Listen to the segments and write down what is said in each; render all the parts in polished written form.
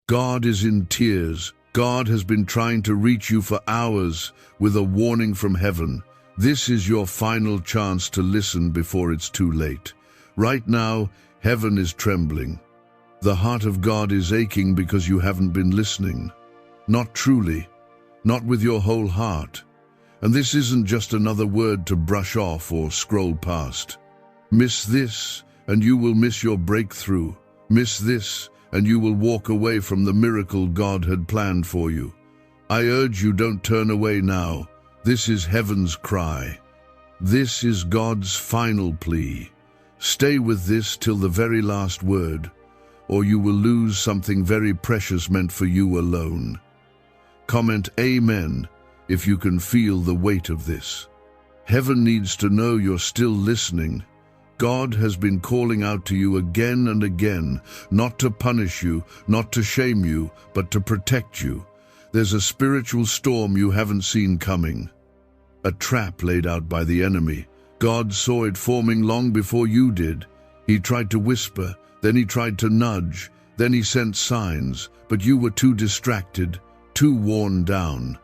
God is in tears. God has been trying to reach you for hours with a warning from heaven. This is your final chance to listen before it's too late. Right now, heaven is trembling. The heart of God is aching because you haven't been listening. Not truly, not with your whole heart. And this isn't just another word to brush off or scroll past. Miss this, and you will miss your breakthrough. Miss this, and you will walk away from the miracle God had planned for you. I urge you, don't turn away now. This is heaven's cry. This is God's final plea. Stay with this till the very last word, or you will lose something very precious meant for you alone. Comment Amen if you can feel the weight of this. Heaven needs to know you're still listening. God has been calling out to you again and again, not to punish you, not to shame you, but to protect you. There's a spiritual storm you haven't seen coming. A trap laid out by the enemy. God saw it forming long before you did. He tried to whisper, then he tried to nudge, then he sent signs, but you were too distracted, too worn down,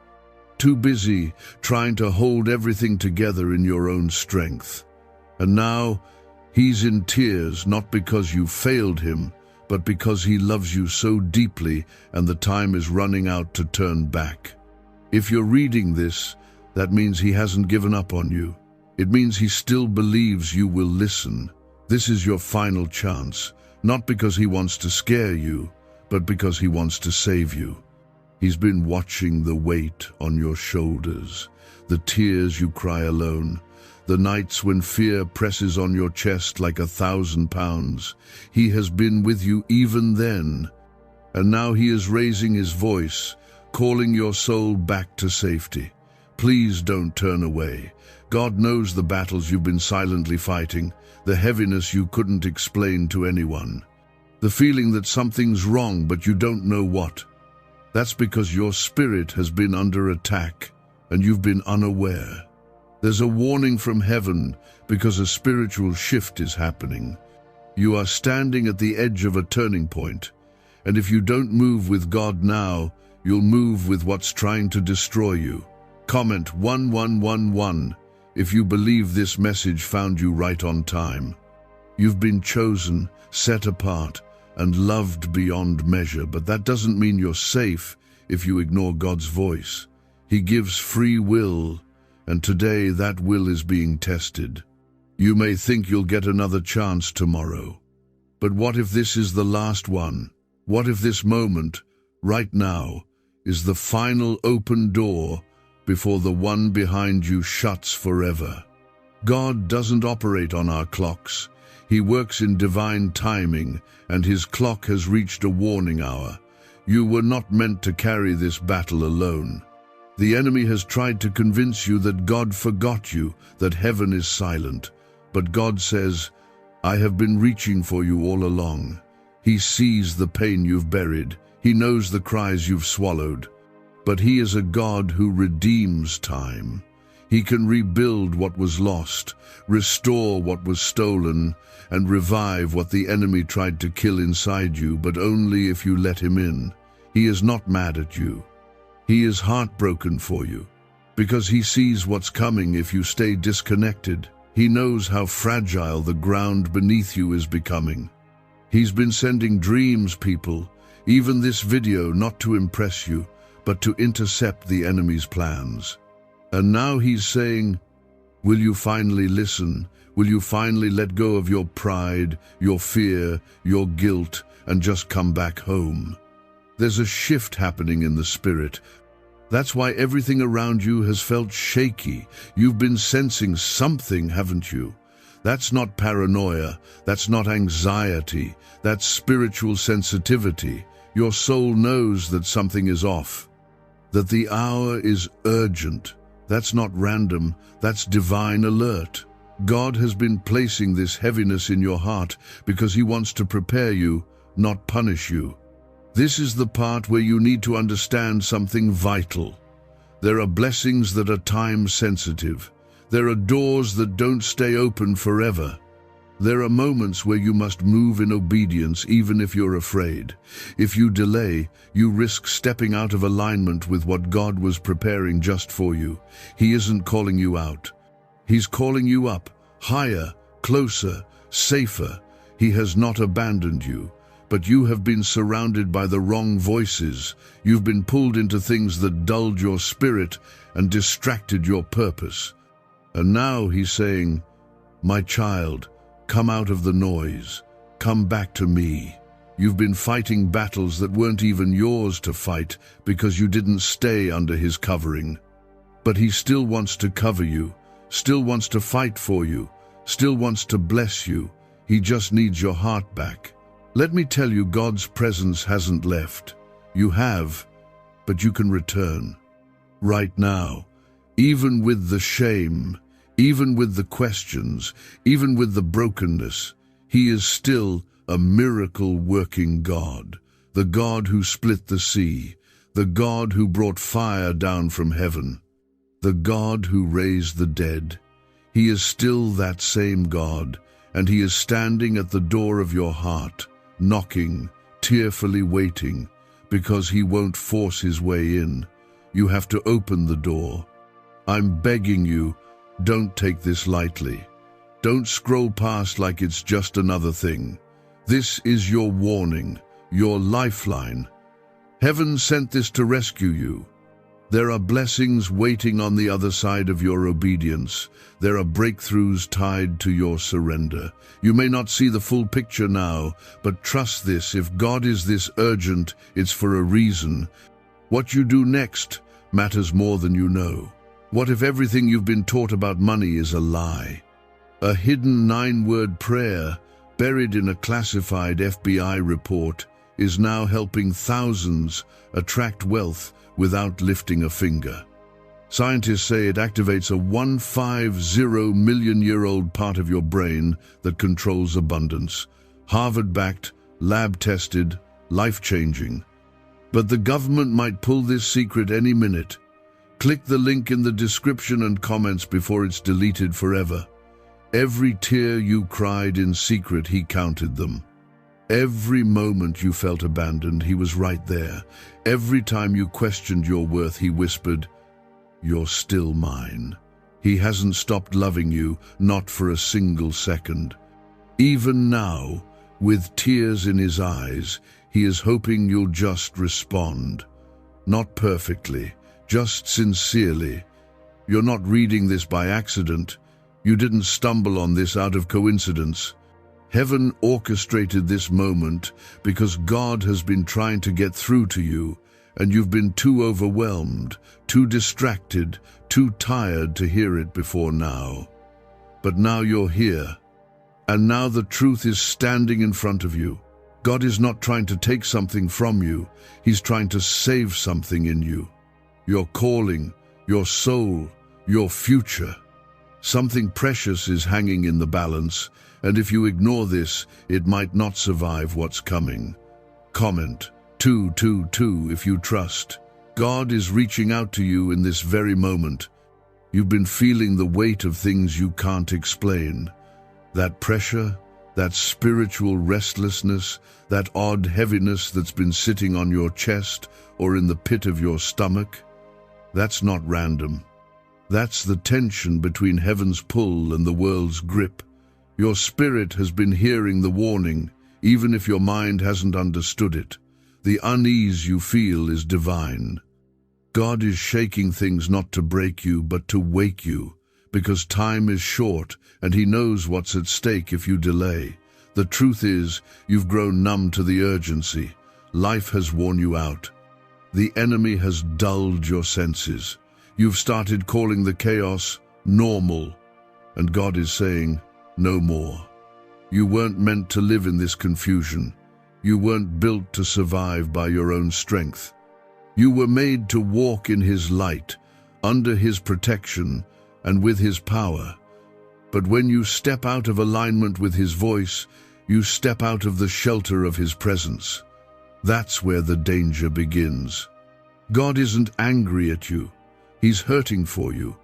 too busy trying to hold everything together in your own strength. And now, he's in tears, not because you failed him, but because he loves you so deeply and the time is running out to turn back. If you're reading this, that means he hasn't given up on you. It means he still believes you will listen. This is your final chance, not because he wants to scare you, but because he wants to save you. He's been watching the weight on your shoulders, the tears you cry alone, the nights when fear presses on your chest like 1,000 pounds. He has been with you even then. And now he is raising his voice, calling your soul back to safety. Please don't turn away. God knows the battles you've been silently fighting, the heaviness you couldn't explain to anyone, the feeling that something's wrong but you don't know what. That's because your spirit has been under attack and you've been unaware. There's a warning from heaven because a spiritual shift is happening. You are standing at the edge of a turning point, and if you don't move with God now, you'll move with what's trying to destroy you. Comment 1111 if you believe this message found you right on time. You've been chosen, set apart, and loved beyond measure, but that doesn't mean you're safe if you ignore God's voice. He gives free will, and today that will is being tested. You may think you'll get another chance tomorrow, but what if this is the last one? What if this moment, right now, is the final open door before the one behind you shuts forever? God doesn't operate on our clocks. He works in divine timing, and his clock has reached a warning hour. You were not meant to carry this battle alone. The enemy has tried to convince you that God forgot you, that heaven is silent. But God says, I have been reaching for you all along. He sees the pain you've buried. He knows the cries you've swallowed. But he is a God who redeems time. He can rebuild what was lost, restore what was stolen, and revive what the enemy tried to kill inside you, but only if you let him in. He is not mad at you. He is heartbroken for you, because he sees what's coming if you stay disconnected. He knows how fragile the ground beneath you is becoming. He's been sending dreams, people, even this video, not to impress you, but to intercept the enemy's plans. And now he's saying, will you finally listen? Will you finally let go of your pride, your fear, your guilt, and just come back home? There's a shift happening in the spirit. That's why everything around you has felt shaky. You've been sensing something, haven't you? That's not paranoia. That's not anxiety. That's spiritual sensitivity. Your soul knows that something is off, that the hour is urgent. That's not random. That's divine alert. God has been placing this heaviness in your heart because he wants to prepare you, not punish you. This is the part where you need to understand something vital. There are blessings that are time sensitive. There are doors that don't stay open forever. There are moments where you must move in obedience even if you're afraid. If you delay, you risk stepping out of alignment with what God was preparing just for you. He isn't calling you out. He's calling you up, higher, closer, safer. He has not abandoned you, but you have been surrounded by the wrong voices. You've been pulled into things that dulled your spirit and distracted your purpose. And now he's saying, "My child, come out of the noise. Come back to me." You've been fighting battles that weren't even yours to fight because you didn't stay under his covering. But he still wants to cover you, still wants to fight for you, still wants to bless you. He just needs your heart back. Let me tell you, God's presence hasn't left. You have, but you can return. Right now, even with the shame, even with the questions, even with the brokenness, he is still a miracle-working God, the God who split the sea, the God who brought fire down from heaven, the God who raised the dead. He is still that same God, and he is standing at the door of your heart, knocking, tearfully waiting, because he won't force his way in. You have to open the door. I'm begging you, don't take this lightly. Don't scroll past like it's just another thing. This is your warning, your lifeline. Heaven sent this to rescue you. There are blessings waiting on the other side of your obedience. There are breakthroughs tied to your surrender. You may not see the full picture now, but trust this: if God is this urgent, it's for a reason. What you do next matters more than you know. What if everything you've been taught about money is a lie? A hidden 9-word prayer buried in a classified FBI report is now helping thousands attract wealth without lifting a finger. Scientists say it activates a 150 million-year-old part of your brain that controls abundance. Harvard-backed, lab-tested, life-changing. But the government might pull this secret any minute. Click the link in the description and comments before it's deleted forever. Every tear you cried in secret, he counted them. Every moment you felt abandoned, he was right there. Every time you questioned your worth, he whispered, "You're still mine." He hasn't stopped loving you, not for a single second. Even now, with tears in his eyes, he is hoping you'll just respond. Not perfectly, just sincerely. You're not reading this by accident. You didn't stumble on this out of coincidence. Heaven orchestrated this moment because God has been trying to get through to you, and you've been too overwhelmed, too distracted, too tired to hear it before now. But now you're here, and now the truth is standing in front of you. God is not trying to take something from you. He's trying to save something in you. Your calling, your soul, your future. Something precious is hanging in the balance, and if you ignore this, it might not survive what's coming. Comment 222 if you trust. God is reaching out to you in this very moment. You've been feeling the weight of things you can't explain. That pressure, that spiritual restlessness, that odd heaviness that's been sitting on your chest or in the pit of your stomach. That's not random. That's the tension between heaven's pull and the world's grip. Your spirit has been hearing the warning, even if your mind hasn't understood it. The unease you feel is divine. God is shaking things not to break you, but to wake you, because time is short and he knows what's at stake if you delay. The truth is, you've grown numb to the urgency. Life has worn you out. The enemy has dulled your senses. You've started calling the chaos normal, and God is saying, no more. You weren't meant to live in this confusion. You weren't built to survive by your own strength. You were made to walk in his light, under his protection, and with his power. But when you step out of alignment with his voice, you step out of the shelter of his presence. That's where the danger begins. God isn't angry at you. He's hurting for you,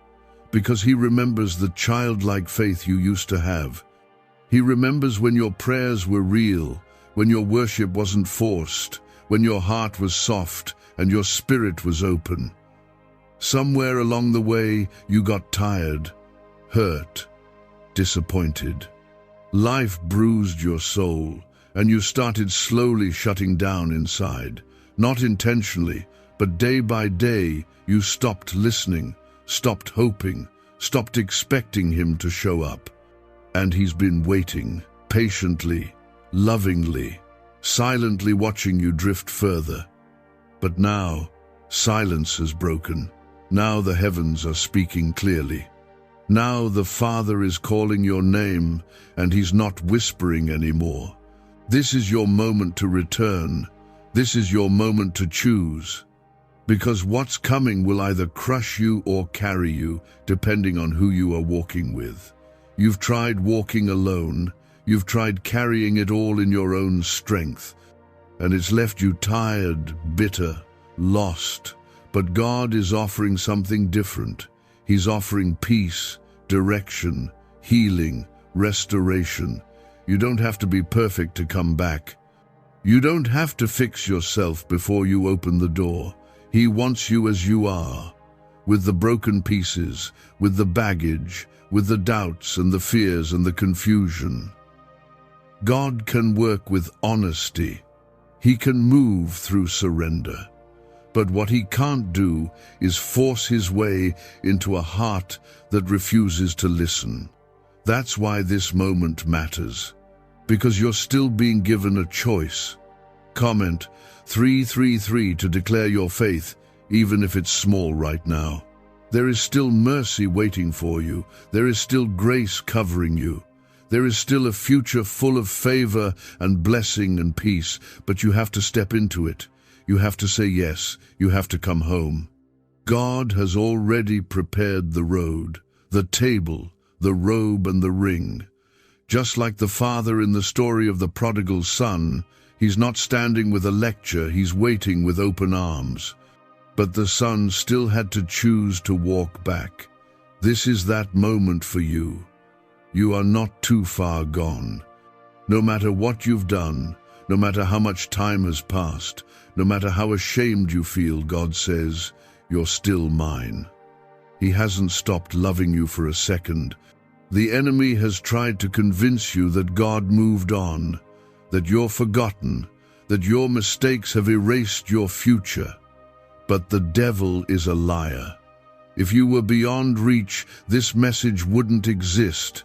because he remembers the childlike faith you used to have. He remembers when your prayers were real, when your worship wasn't forced, when your heart was soft and your spirit was open. Somewhere along the way, you got tired, hurt, disappointed. Life bruised your soul, and you started slowly shutting down inside. Not intentionally, but day by day, you stopped listening, stopped hoping, stopped expecting him to show up. And he's been waiting, patiently, lovingly, silently watching you drift further. But now, silence has broken. Now the heavens are speaking clearly. Now the Father is calling your name, and he's not whispering anymore. This is your moment to return. This is your moment to choose. Because what's coming will either crush you or carry you, depending on who you are walking with. You've tried walking alone. You've tried carrying it all in your own strength. And it's left you tired, bitter, lost. But God is offering something different. He's offering peace, direction, healing, restoration. You don't have to be perfect to come back. You don't have to fix yourself before you open the door. He wants you as you are, with the broken pieces, with the baggage, with the doubts and the fears and the confusion. God can work with honesty. He can move through surrender. But what he can't do is force his way into a heart that refuses to listen. That's why this moment matters. Because you're still being given a choice. Comment 333 to declare your faith, even if it's small right now. There is still mercy waiting for you. There is still grace covering you. There is still a future full of favor and blessing and peace, but you have to step into it. You have to say yes. You have to come home. God has already prepared the road, the table, the robe and the ring. Just like the father in the story of the prodigal son, he's not standing with a lecture, he's waiting with open arms. But the son still had to choose to walk back. This is that moment for you. You are not too far gone. No matter what you've done, no matter how much time has passed, no matter how ashamed you feel, God says, you're still mine. He hasn't stopped loving you for a second. The enemy has tried to convince you that God moved on, that you're forgotten, that your mistakes have erased your future. But the devil is a liar. If you were beyond reach, this message wouldn't exist.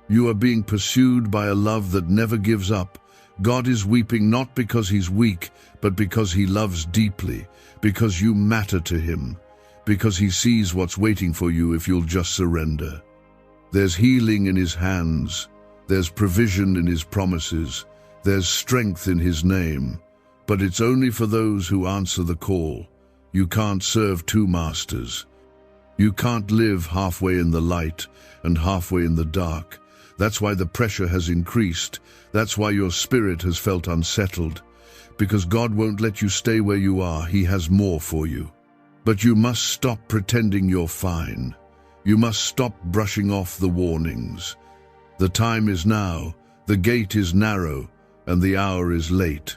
You are being pursued by a love that never gives up. God is weeping not because he's weak, but because he loves deeply, because you matter to him, because he sees what's waiting for you if you'll just surrender. There's healing in his hands, there's provision in his promises, there's strength in his name, but it's only for those who answer the call. You can't serve two masters. You can't live halfway in the light and halfway in the dark. That's why the pressure has increased. That's why your spirit has felt unsettled. Because God won't let you stay where you are. He has more for you. But you must stop pretending you're fine. You must stop brushing off the warnings. The time is now, the gate is narrow, and the hour is late.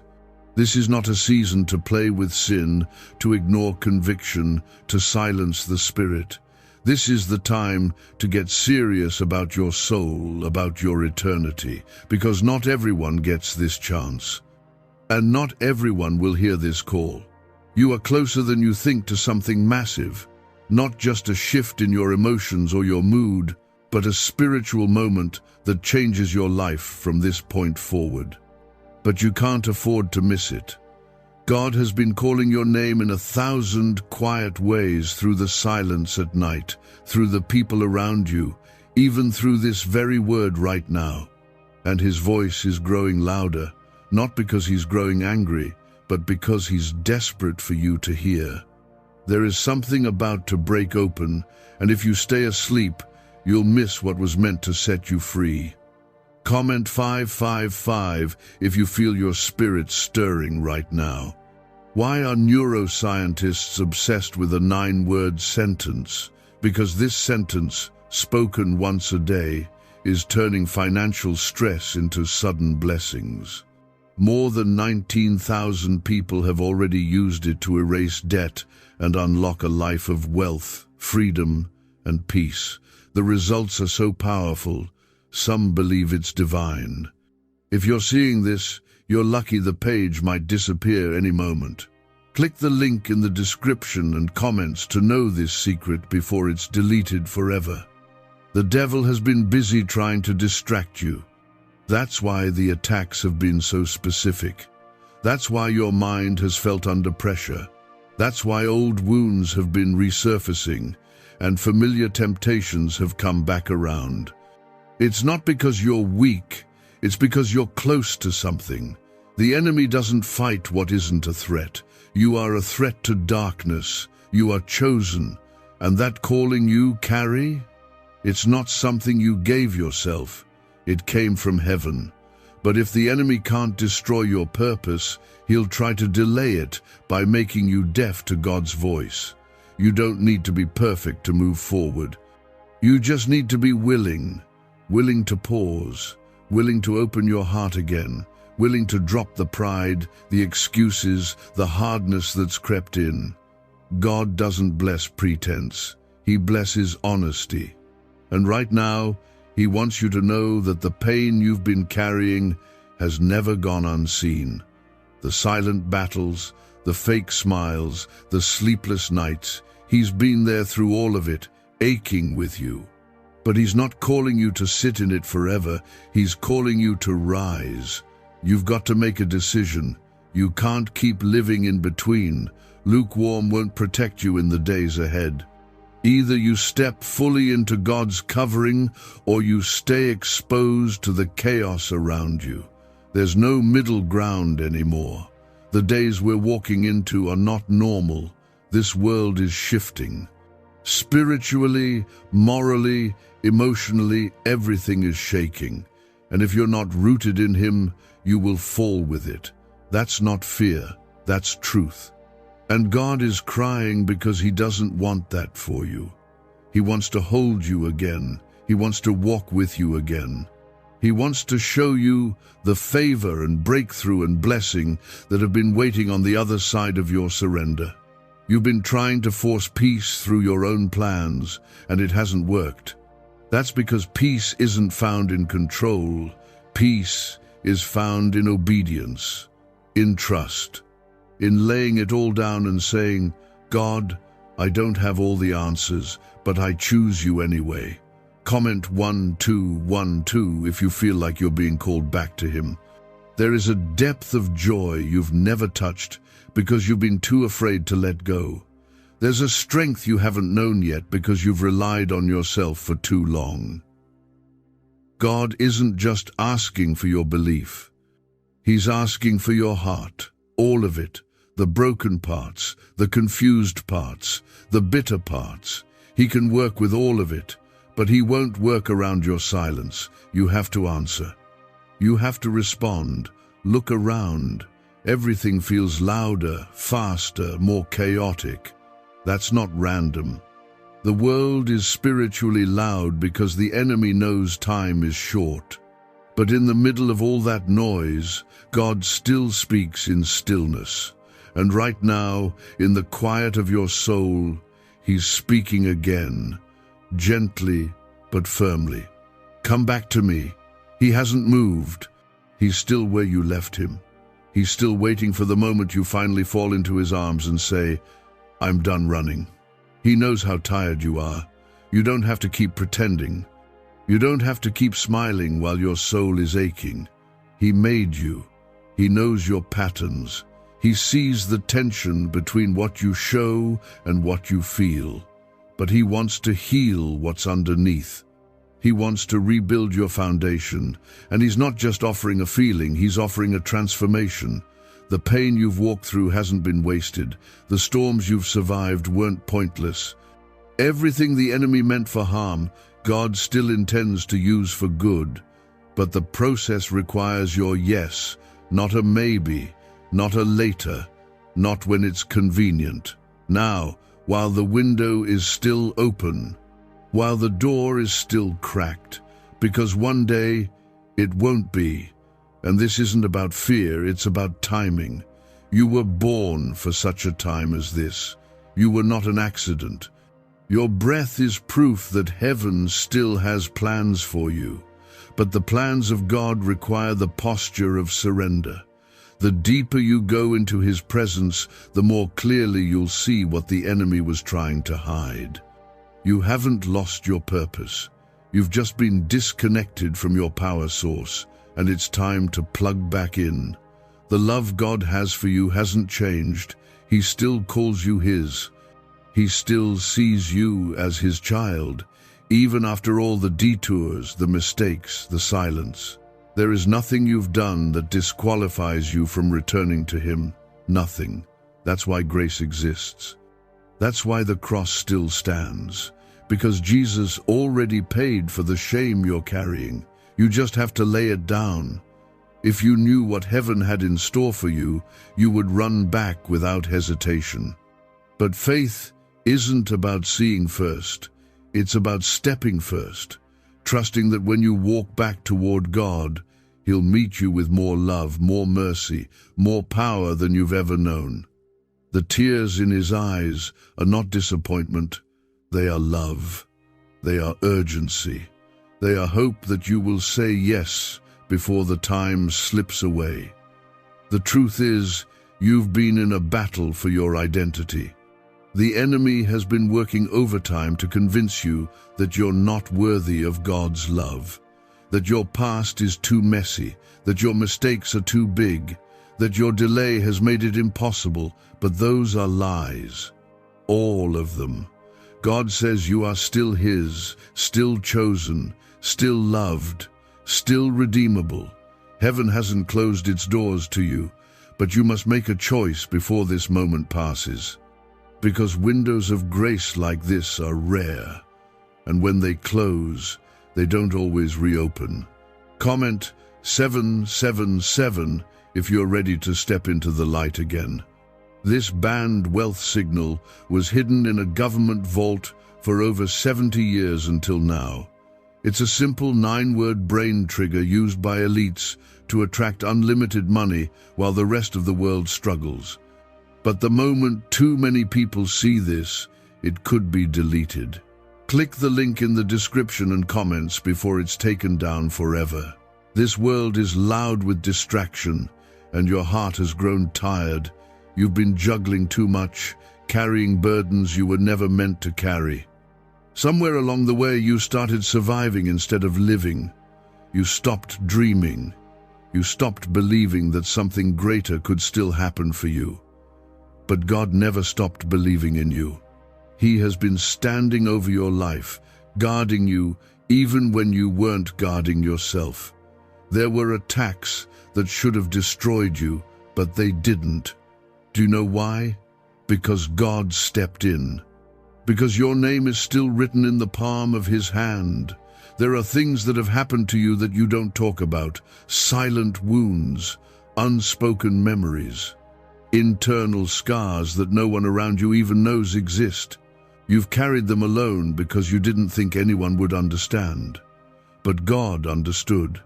This is not a season to play with sin, to ignore conviction, to silence the spirit. This is the time to get serious about your soul, about your eternity, because not everyone gets this chance. And not everyone will hear this call. You are closer than you think to something massive, not just a shift in your emotions or your mood, but a spiritual moment that changes your life from this point forward. But you can't afford to miss it. God has been calling your name in 1,000 quiet ways, through the silence at night, through the people around you, even through this very word right now. And his voice is growing louder, not because he's growing angry, but because he's desperate for you to hear. There is something about to break open, and if you stay asleep, you'll miss what was meant to set you free. Comment 555 if you feel your spirit stirring right now. Why are neuroscientists obsessed with a 9-word sentence? Because this sentence, spoken once a day, is turning financial stress into sudden blessings. More than 19,000 people have already used it to erase debt and unlock a life of wealth, freedom, and peace. The results are so powerful, some believe it's divine. If you're seeing this, you're lucky. The page might disappear any moment. Click the link in the description and comments to know this secret before it's deleted forever. The devil has been busy trying to distract you. That's why the attacks have been so specific. That's why your mind has felt under pressure. That's why old wounds have been resurfacing and familiar temptations have come back around. It's not because you're weak, it's because you're close to something. The enemy doesn't fight what isn't a threat. You are a threat to darkness. You are chosen. And that calling you carry? It's not something you gave yourself. It came from heaven. But if the enemy can't destroy your purpose, he'll try to delay it by making you deaf to God's voice. You don't need to be perfect to move forward. You just need to be willing to pause, willing to open your heart again, willing to drop the pride, the excuses, the hardness that's crept in. God doesn't bless pretense. He blesses honesty. And right now, He wants you to know that the pain you've been carrying has never gone unseen. The silent battles, the fake smiles, the sleepless nights, He's been there through all of it, aching with you. But He's not calling you to sit in it forever. He's calling you to rise. You've got to make a decision. You can't keep living in between. Lukewarm won't protect you in the days ahead. Either you step fully into God's covering, or you stay exposed to the chaos around you. There's no middle ground anymore. The days we're walking into are not normal. This world is shifting. Spiritually, morally, emotionally, everything is shaking. And if you're not rooted in Him, you will fall with it. That's not fear, that's truth. And God is crying because He doesn't want that for you. He wants to hold you again. He wants to walk with you again. He wants to show you the favor and breakthrough and blessing that have been waiting on the other side of your surrender. You've been trying to force peace through your own plans, and it hasn't worked. That's because peace isn't found in control. Peace is found in obedience, in trust, in laying it all down and saying, God, I don't have all the answers, but I choose you anyway. Comment 1212 if you feel like you're being called back to Him. There is a depth of joy you've never touched because you've been too afraid to let go. There's a strength you haven't known yet because you've relied on yourself for too long. God isn't just asking for your belief. He's asking for your heart, all of it, the broken parts, the confused parts, the bitter parts. He can work with all of it, but He won't work around your silence. You have to answer. You have to respond. Look around. Everything feels louder, faster, more chaotic. That's not random. The world is spiritually loud because the enemy knows time is short. But in the middle of all that noise, God still speaks in stillness. And right now, in the quiet of your soul, He's speaking again, gently but firmly. Come back to me. He hasn't moved. He's still where you left Him. He's still waiting for the moment you finally fall into His arms and say, I'm done running. He knows how tired you are. You don't have to keep pretending. You don't have to keep smiling while your soul is aching. He made you. He knows your patterns. He sees the tension between what you show and what you feel. But He wants to heal what's underneath. He wants to rebuild your foundation. And He's not just offering a feeling, He's offering a transformation. The pain you've walked through hasn't been wasted. The storms you've survived weren't pointless. Everything the enemy meant for harm, God still intends to use for good. But the process requires your yes, not a maybe, not a later, not when it's convenient. Now, while the window is still open, while the door is still cracked, Because one day, it won't be. And this isn't about fear, it's about timing. You were born for such a time as this. You were not an accident. Your breath is proof that heaven still has plans for you. But the plans of God require the posture of surrender. The deeper you go into His presence, the more clearly you'll see what the enemy was trying to hide. You haven't lost your purpose. You've just been disconnected from your power source, and it's time to plug back in. The love God has for you hasn't changed. He still calls you His. He still sees you as His child, even after all the detours, the mistakes, the silence. There is nothing you've done that disqualifies you from returning to Him. Nothing. That's why grace exists. That's why the cross still stands. Because Jesus already paid for the shame you're carrying. You just have to lay it down. If you knew what heaven had in store for you, you would run back without hesitation. But faith isn't about seeing first. It's about stepping first, trusting that when you walk back toward God, He'll meet you with more love, more mercy, more power than you've ever known. The tears in His eyes are not disappointment. They are love. They are urgency. They are hope that you will say yes before the time slips away. The truth is, you've been in a battle for your identity. The enemy has been working overtime to convince you that you're not worthy of God's love, that your past is too messy, that your mistakes are too big, that your delay has made it impossible, but those are lies. All of them. God says you are still His, still chosen, still loved, still redeemable. Heaven hasn't closed its doors to you, but you must make a choice before this moment passes. Because windows of grace like this are rare, and when they close, they don't always reopen. Comment 777 if you're ready to step into the light again. This banned wealth signal was hidden in a government vault for over 70 years until now. It's a simple 9-word brain trigger used by elites to attract unlimited money while the rest of the world struggles. But the moment too many people see this, it could be deleted. Click the link in the description and comments before it's taken down forever. This world is loud with distraction, and your heart has grown tired. You've been juggling too much, carrying burdens you were never meant to carry. Somewhere along the way, you started surviving instead of living. You stopped dreaming. You stopped believing that something greater could still happen for you. But God never stopped believing in you. He has been standing over your life, guarding you even when you weren't guarding yourself. There were attacks that should have destroyed you, but they didn't. Do you know why? Because God stepped in. Because your name is still written in the palm of His hand. There are things that have happened to you that you don't talk about. Silent wounds, unspoken memories, internal scars that no one around you even knows exist. You've carried them alone because you didn't think anyone would understand. But God understood.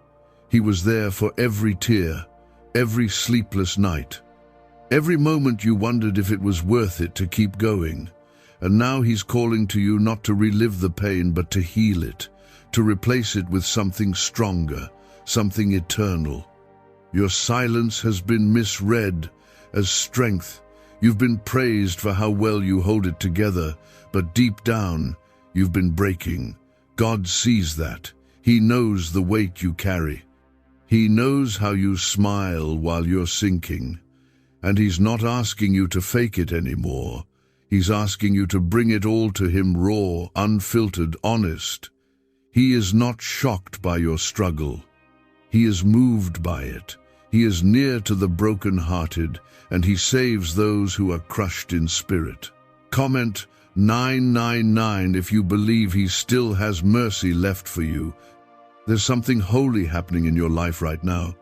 He was there for every tear, every sleepless night. Every moment you wondered if it was worth it to keep going. And now He's calling to you not to relive the pain, but to heal it, to replace it with something stronger, something eternal. Your silence has been misread as strength. You've been praised for how well you hold it together, but deep down, you've been breaking. God sees that. He knows the weight you carry. He knows how you smile while you're sinking. And He's not asking you to fake it anymore. He's asking you to bring it all to Him raw, unfiltered, honest. He is not shocked by your struggle. He is moved by it. He is near to the broken-hearted, and He saves those who are crushed in spirit. Comment 999 if you believe He still has mercy left for you. There's something holy happening in your life right now.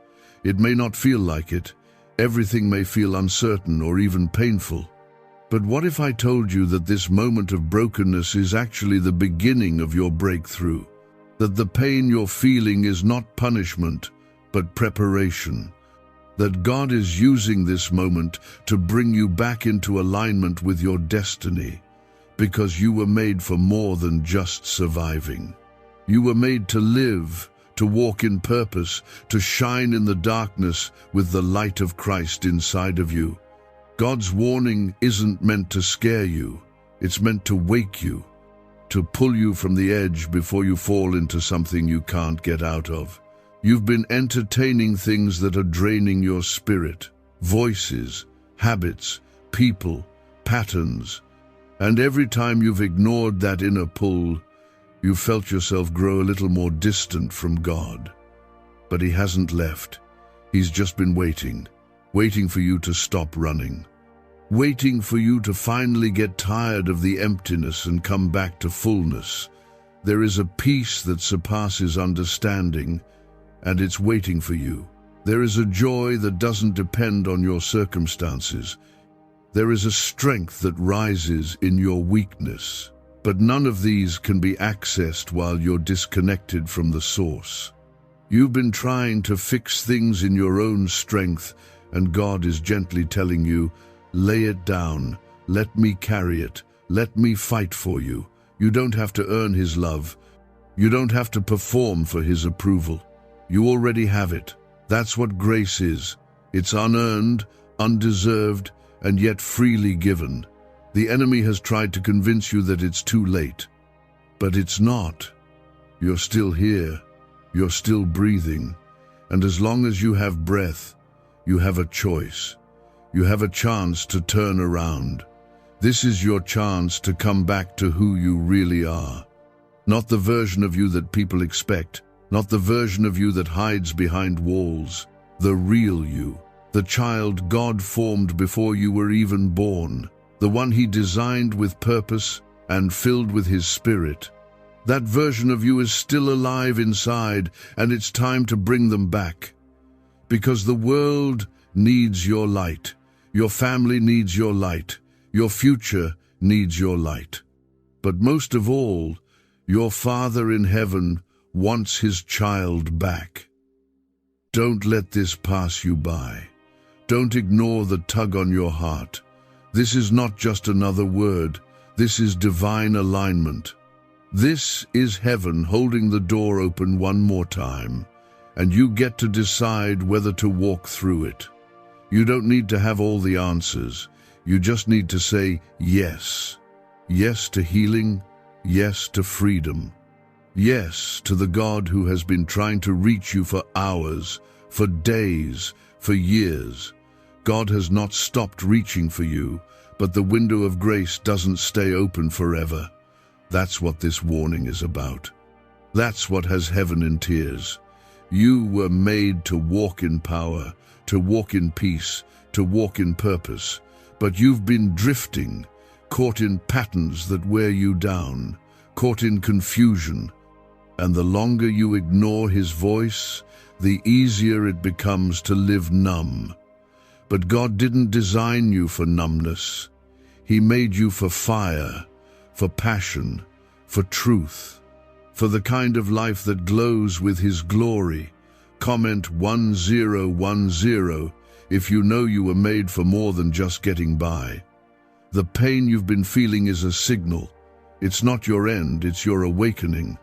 It may not feel like it. Everything may feel uncertain or even painful. But what if I told you that this moment of brokenness is actually the beginning of your breakthrough? That the pain you're feeling is not punishment, but preparation. That God is using this moment to bring you back into alignment with your destiny, because you were made for more than just surviving. You were made to live, to walk in purpose, to shine in the darkness with the light of Christ inside of you. God's warning isn't meant to scare you, it's meant to wake you, to pull you from the edge before you fall into something you can't get out of. You've been entertaining things that are draining your spirit, voices, habits, people, patterns, and every time you've ignored that inner pull, you've felt yourself grow a little more distant from God. But He hasn't left. He's just been waiting for you to stop running, waiting for you to finally get tired of the emptiness and come back to fullness. There is a peace that surpasses understanding, and it's waiting for you. There is a joy that doesn't depend on your circumstances. There is a strength that rises in your weakness. But none of these can be accessed while you're disconnected from the source. You've been trying to fix things in your own strength, and God is gently telling you, lay it down, let me carry it, let me fight for you. You don't have to earn His love. You don't have to perform for His approval. You already have it. That's what grace is. It's unearned, undeserved, and yet freely given. The enemy has tried to convince you that it's too late. But it's not. You're still here. You're still breathing. And as long as you have breath, you have a choice. You have a chance to turn around. This is your chance to come back to who you really are. Not the version of you that people expect, not the version of you that hides behind walls. The real you, the child God formed before you were even born. The one He designed with purpose and filled with His Spirit. That version of you is still alive inside, and it's time to bring them back. Because the world needs your light. Your family needs your light. Your future needs your light. But most of all, your Father in heaven wants His child back. Don't let this pass you by. Don't ignore the tug on your heart. This is not just another word. This is divine alignment. This is heaven holding the door open one more time, and you get to decide whether to walk through it. You don't need to have all the answers. You just need to say yes. Yes to healing. Yes to freedom. Yes to the God who has been trying to reach you for hours, for days, for years. God has not stopped reaching for you, but the window of grace doesn't stay open forever. That's what this warning is about. That's what has heaven in tears. You were made to walk in power, to walk in peace, to walk in purpose, but you've been drifting, caught in patterns that wear you down, caught in confusion, and the longer you ignore His voice, the easier it becomes to live numb. But God didn't design you for numbness. He made you for fire, for passion, for truth, for the kind of life that glows with His glory. Comment 1010 if you know you were made for more than just getting by. The pain you've been feeling is a signal. It's not your end, it's your awakening.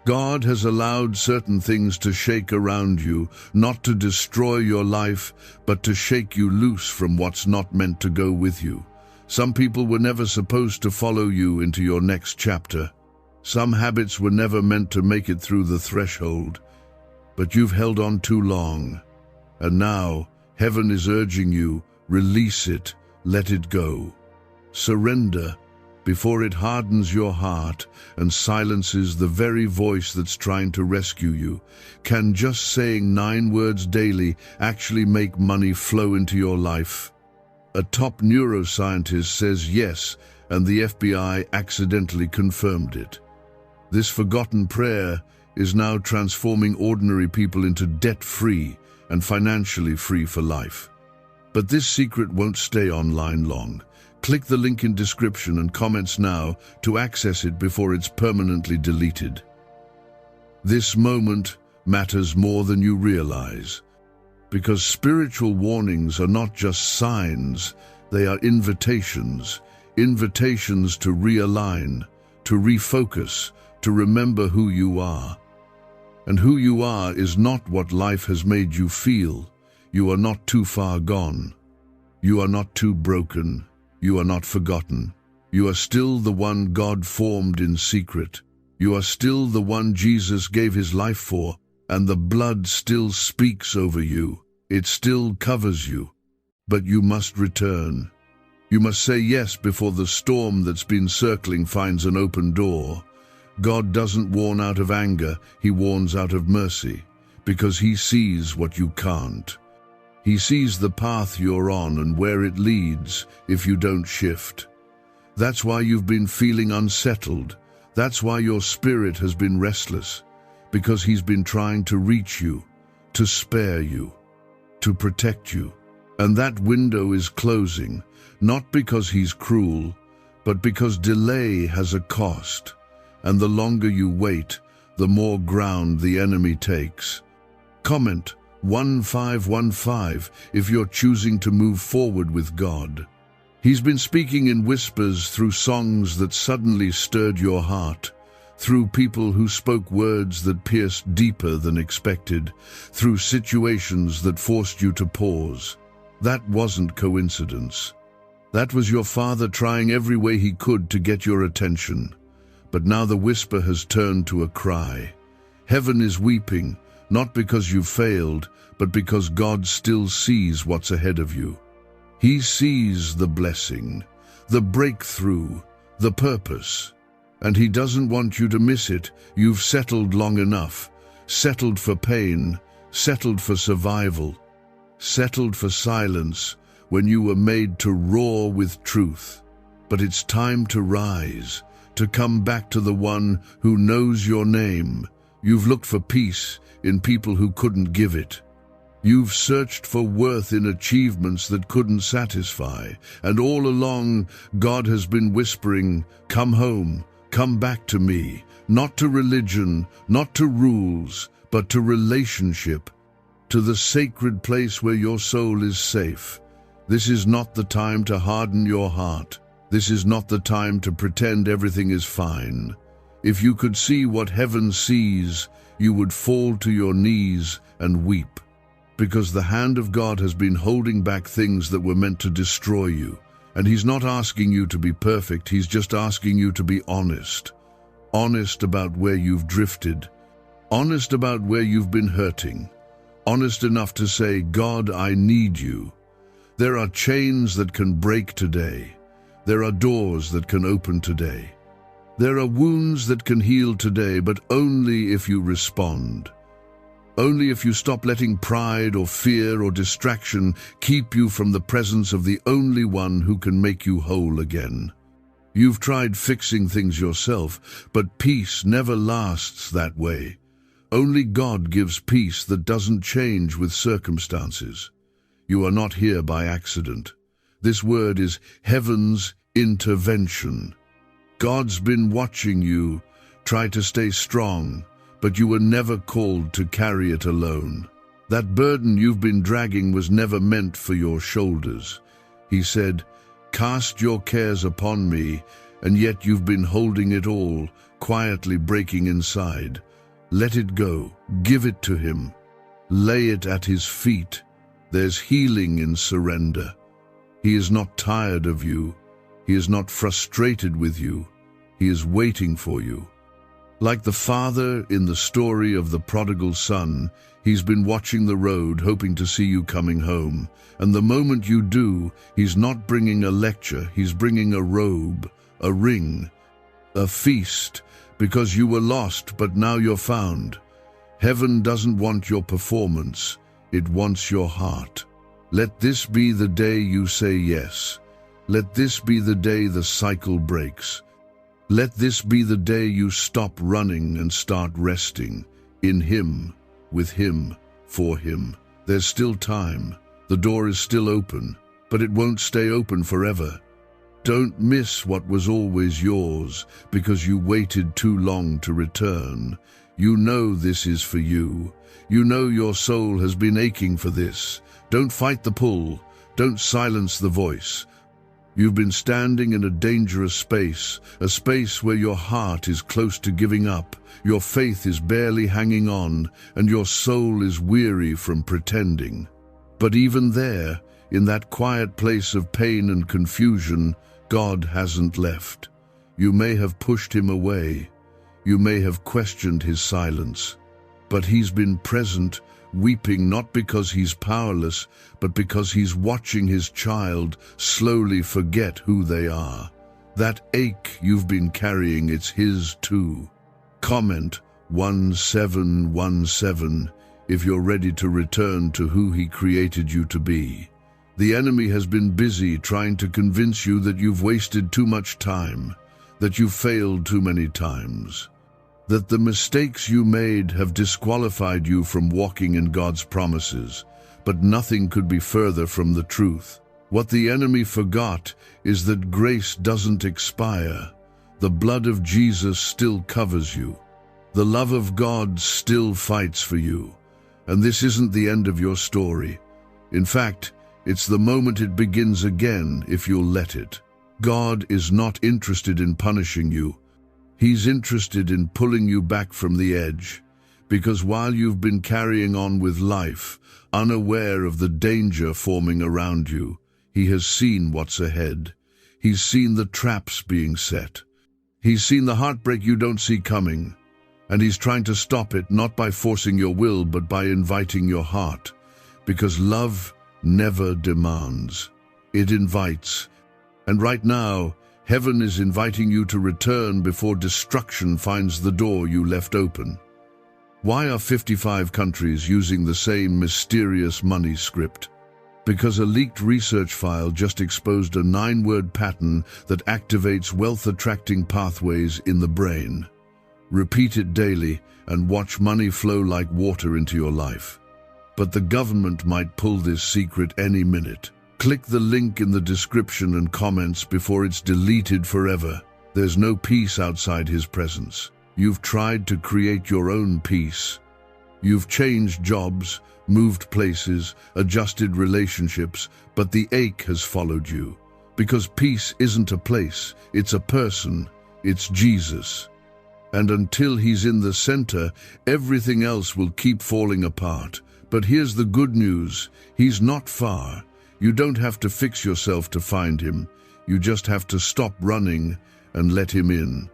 God has allowed certain things to shake around you, not to destroy your life, but to shake you loose from what's not meant to go with you. Some people were never supposed to follow you into your next chapter. Some habits were never meant to make it through the threshold. But you've held on too long. And now, heaven is urging you, release it, let it go. Surrender before it hardens your heart and silences the very voice that's trying to rescue you. Can just saying 9 words daily actually make money flow into your life? A top neuroscientist says yes, and the FBI accidentally confirmed it. This forgotten prayer is now transforming ordinary people into debt-free and financially free for life. But this secret won't stay online long. Click the link in description and comments now to access it before it's permanently deleted. This moment matters more than you realize, because spiritual warnings are not just signs, they are invitations, invitations to realign, to refocus, to remember who you are. And who you are is not what life has made you feel. You are not too far gone. You are not too broken. You are not forgotten. You are still the one God formed in secret. You are still the one Jesus gave his life for, and the blood still speaks over you. It still covers you. But you must return. You must say yes before the storm that's been circling finds an open door. God doesn't warn out of anger, he warns out of mercy, because he sees what you can't. He sees the path you're on and where it leads if you don't shift. That's why you've been feeling unsettled. That's why your spirit has been restless, because he's been trying to reach you, to spare you, to protect you. And that window is closing, not because he's cruel, but because delay has a cost. And the longer you wait, the more ground the enemy takes. Comment 1515 if you're choosing to move forward with God. He's been speaking in whispers through songs that suddenly stirred your heart, through people who spoke words that pierced deeper than expected, through situations that forced you to pause. That wasn't coincidence. That was your Father trying every way he could to get your attention. But now the whisper has turned to a cry. Heaven is weeping, not because you failed, but because God still sees what's ahead of you. He sees the blessing, the breakthrough, the purpose. And he doesn't want you to miss it. You've settled long enough. Settled for pain, settled for survival, settled for silence when you were made to roar with truth. But it's time to rise, to come back to the one who knows your name. You've looked for peace in people who couldn't give it. You've searched for worth in achievements that couldn't satisfy. And all along, God has been whispering, come home, come back to me. Not to religion, not to rules, but to relationship, to the sacred place where your soul is safe. This is not the time to harden your heart. This is not the time to pretend everything is fine. If you could see what heaven sees, you would fall to your knees and weep. Because the hand of God has been holding back things that were meant to destroy you. And he's not asking you to be perfect, he's just asking you to be honest. Honest about where you've drifted. Honest about where you've been hurting. Honest enough to say, God, I need you. There are chains that can break today. There are doors that can open today. There are wounds that can heal today, but only if you respond. Only if you stop letting pride or fear or distraction keep you from the presence of the only one who can make you whole again. You've tried fixing things yourself, but peace never lasts that way. Only God gives peace that doesn't change with circumstances. You are not here by accident. This word is heaven's intervention. God's been watching you. Try to stay strong, but you were never called to carry it alone. That burden you've been dragging was never meant for your shoulders. He said, cast your cares upon me, and yet you've been holding it all, quietly breaking inside. Let it go. Give it to him. Lay it at his feet. There's healing in surrender. He is not tired of you. He is not frustrated with you. He is waiting for you. Like the father in the story of the prodigal son, he's been watching the road, hoping to see you coming home. And the moment you do, he's not bringing a lecture, he's bringing a robe, a ring, a feast, because you were lost, but now you're found. Heaven doesn't want your performance, it wants your heart. Let this be the day you say yes. Let this be the day the cycle breaks. Let this be the day you stop running and start resting. In him, with him, for him. There's still time. The door is still open, but it won't stay open forever. Don't miss what was always yours because you waited too long to return. You know this is for you. You know your soul has been aching for this. Don't fight the pull. Don't silence the voice. You've been standing in a dangerous space, a space where your heart is close to giving up, your faith is barely hanging on, and your soul is weary from pretending. But even there, in that quiet place of pain and confusion, God hasn't left. You may have pushed him away. You may have questioned his silence. But he's been present, weeping not because he's powerless, but because he's watching his child slowly forget who they are. That ache you've been carrying, it's his too. Comment 1717 if you're ready to return to who he created you to be. The enemy has been busy trying to convince you that you've wasted too much time, that you've failed too many times, that the mistakes you made have disqualified you from walking in God's promises. But nothing could be further from the truth. What the enemy forgot is that grace doesn't expire. The blood of Jesus still covers you. The love of God still fights for you. And this isn't the end of your story. In fact, it's the moment it begins again if you'll let it. God is not interested in punishing you. He's interested in pulling you back from the edge. Because while you've been carrying on with life, unaware of the danger forming around you, he has seen what's ahead. He's seen the traps being set. He's seen the heartbreak you don't see coming. And he's trying to stop it, not by forcing your will, but by inviting your heart. Because love never demands. It invites. And right now, heaven is inviting you to return before destruction finds the door you left open. Why are 55 countries using the same mysterious money script? Because a leaked research file just exposed a 9-word pattern that activates wealth-attracting pathways in the brain. Repeat it daily and watch money flow like water into your life. But the government might pull this secret any minute. Click the link in the description and comments before it's deleted forever. There's no peace outside his presence. You've tried to create your own peace. You've changed jobs, moved places, adjusted relationships, but the ache has followed you. Because peace isn't a place, it's a person. It's Jesus. And until he's in the center, everything else will keep falling apart. But here's the good news. He's not far. You don't have to fix yourself to find him. You just have to stop running and let him in.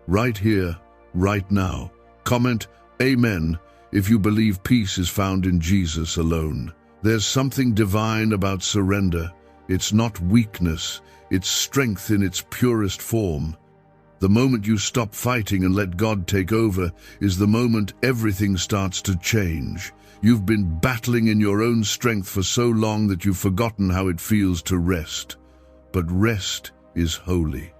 Right here, right now. Comment Amen if you believe peace is found in Jesus alone. There's something divine about surrender. It's not weakness. It's strength in its purest form. The moment you stop fighting and let God take over is the moment everything starts to change. You've been battling in your own strength for so long that you've forgotten how it feels to rest. But rest is holy.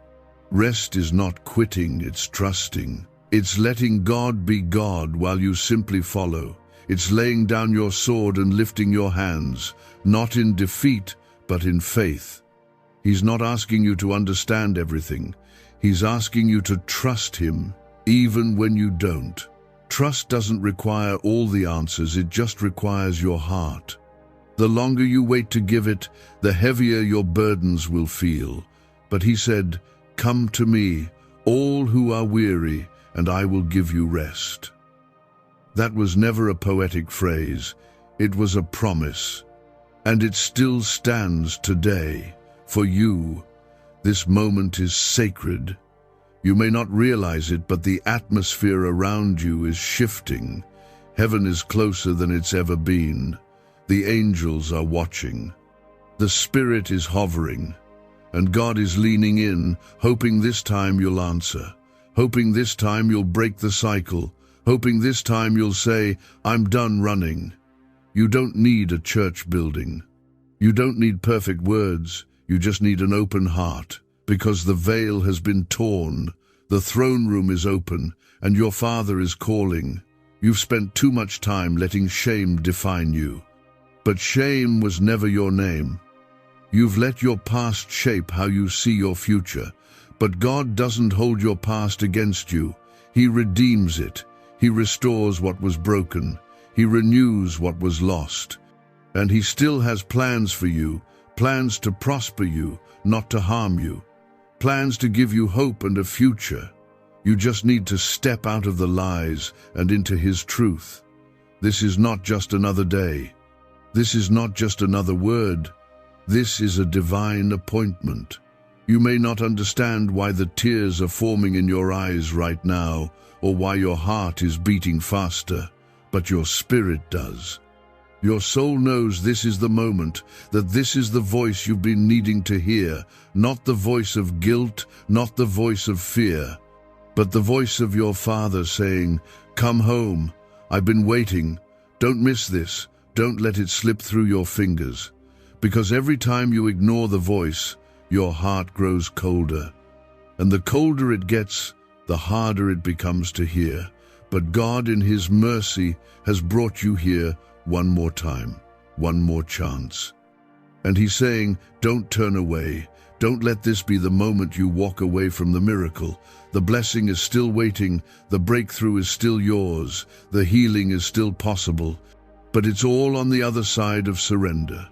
Rest is not quitting, it's trusting. It's letting God be God while you simply follow. It's laying down your sword and lifting your hands, not in defeat, but in faith. He's not asking you to understand everything. He's asking you to trust him, even when you don't. Trust doesn't require all the answers, it just requires your heart. The longer you wait to give it, the heavier your burdens will feel. But he said, "Come to me, all who are weary, and I will give you rest." That was never a poetic phrase, it was a promise. And it still stands today. For you, this moment is sacred. You may not realize it, but the atmosphere around you is shifting. Heaven is closer than it's ever been. The angels are watching. The Spirit is hovering. And God is leaning in, hoping this time you'll answer. Hoping this time you'll break the cycle. Hoping this time you'll say, "I'm done running." You don't need a church building. You don't need perfect words. You just need an open heart. Because the veil has been torn, the throne room is open, and your Father is calling. You've spent too much time letting shame define you. But shame was never your name. You've let your past shape how you see your future. But God doesn't hold your past against you. He redeems it. He restores what was broken. He renews what was lost. And He still has plans for you, plans to prosper you, not to harm you, plans to give you hope and a future. You just need to step out of the lies and into His truth. This is not just another day. This is not just another word. This is a divine appointment. You may not understand why the tears are forming in your eyes right now, or why your heart is beating faster, but your spirit does. Your soul knows this is the moment, that this is the voice you've been needing to hear, not the voice of guilt, not the voice of fear, but the voice of your Father saying, "Come home. I've been waiting. Don't miss this. Don't let it slip through your fingers." Because every time you ignore the voice, your heart grows colder. And the colder it gets, the harder it becomes to hear. But God, in His mercy, has brought you here one more time, one more chance. And He's saying, don't turn away. Don't let this be the moment you walk away from the miracle. The blessing is still waiting. The breakthrough is still yours. The healing is still possible. But it's all on the other side of surrender.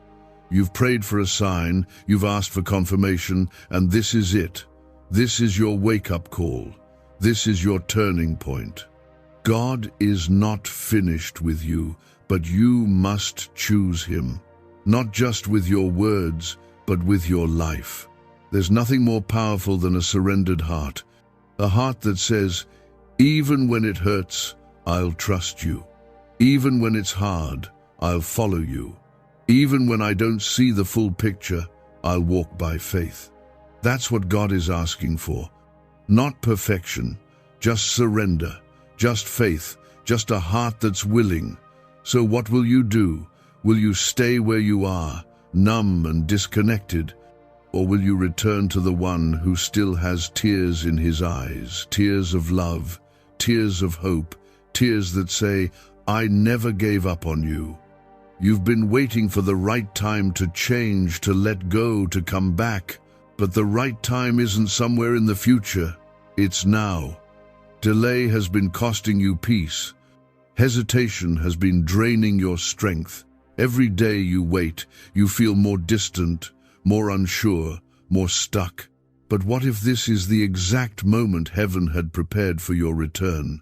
You've prayed for a sign, you've asked for confirmation, and this is it. This is your wake-up call. This is your turning point. God is not finished with you, but you must choose Him. Not just with your words, but with your life. There's nothing more powerful than a surrendered heart. A heart that says, even when it hurts, I'll trust you. Even when it's hard, I'll follow you. Even when I don't see the full picture, I'll walk by faith. That's what God is asking for. Not perfection, just surrender, just faith, just a heart that's willing. So what will you do? Will you stay where you are, numb and disconnected? Or will you return to the one who still has tears in his eyes, tears of love, tears of hope, tears that say, I never gave up on you. You've been waiting for the right time to change, to let go, to come back. But the right time isn't somewhere in the future. It's now. Delay has been costing you peace. Hesitation has been draining your strength. Every day you wait, you feel more distant, more unsure, more stuck. But what if this is the exact moment heaven had prepared for your return?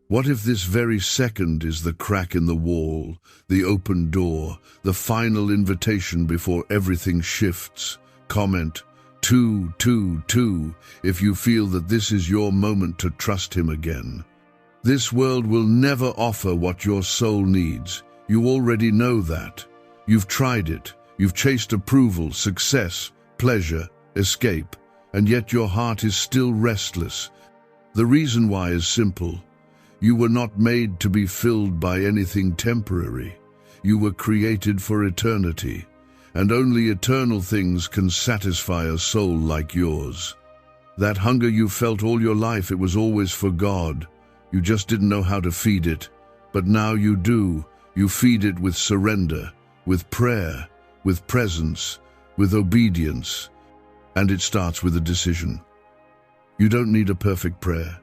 What if this very second is the crack in the wall, the open door, the final invitation before everything shifts? Comment 222 if you feel that this is your moment to trust Him again. This world will never offer what your soul needs. You already know that. You've tried it. You've chased approval, success, pleasure, escape, and yet your heart is still restless. The reason why is simple. You were not made to be filled by anything temporary. You were created for eternity, and only eternal things can satisfy a soul like yours. That hunger you felt all your life, it was always for God. You just didn't know how to feed it. But now you do. You feed it with surrender, with prayer, with presence, with obedience. And it starts with a decision. You don't need a perfect prayer.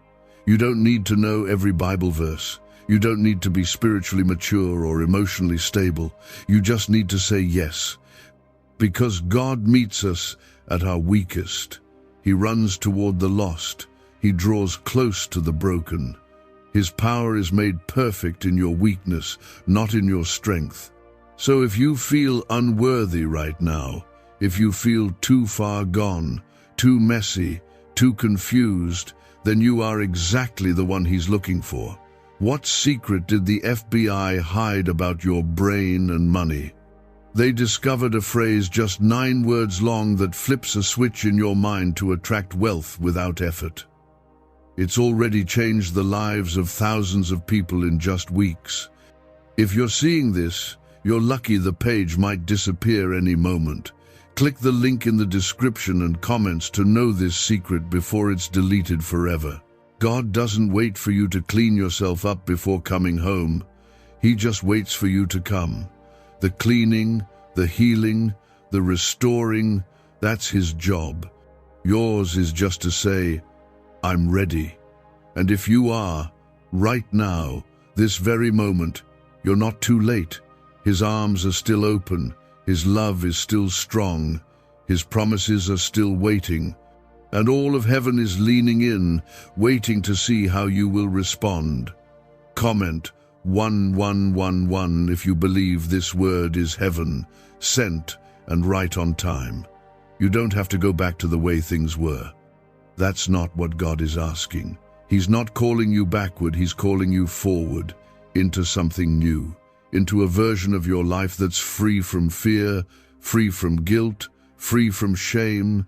You don't need to know every Bible verse. You don't need to be spiritually mature or emotionally stable. You just need to say yes. Because God meets us at our weakest. He runs toward the lost. He draws close to the broken. His power is made perfect in your weakness, not in your strength. So if you feel unworthy right now, if you feel too far gone, too messy, too confused, then you are exactly the one He's looking for. What secret did the FBI hide about your brain and money? They discovered a phrase just 9 words long that flips a switch in your mind to attract wealth without effort. It's already changed the lives of thousands of people in just weeks. If you're seeing this, you're lucky. The page might disappear any moment. Click the link in the description and comments to know this secret before it's deleted forever. God doesn't wait for you to clean yourself up before coming home. He just waits for you to come. The cleaning, the healing, the restoring, that's His job. Yours is just to say, I'm ready. And if you are, Right now, this very moment, you're not too late. His arms are still open, His love is still strong, His promises are still waiting, and all of heaven is leaning in, waiting to see how you will respond. Comment 1111 if you believe this word is heaven, sent and right on time. You don't have to go back to the way things were. That's not what God is asking. He's not calling you backward, He's calling you forward, into something new, into a version of your life that's free from fear, free from guilt, free from shame.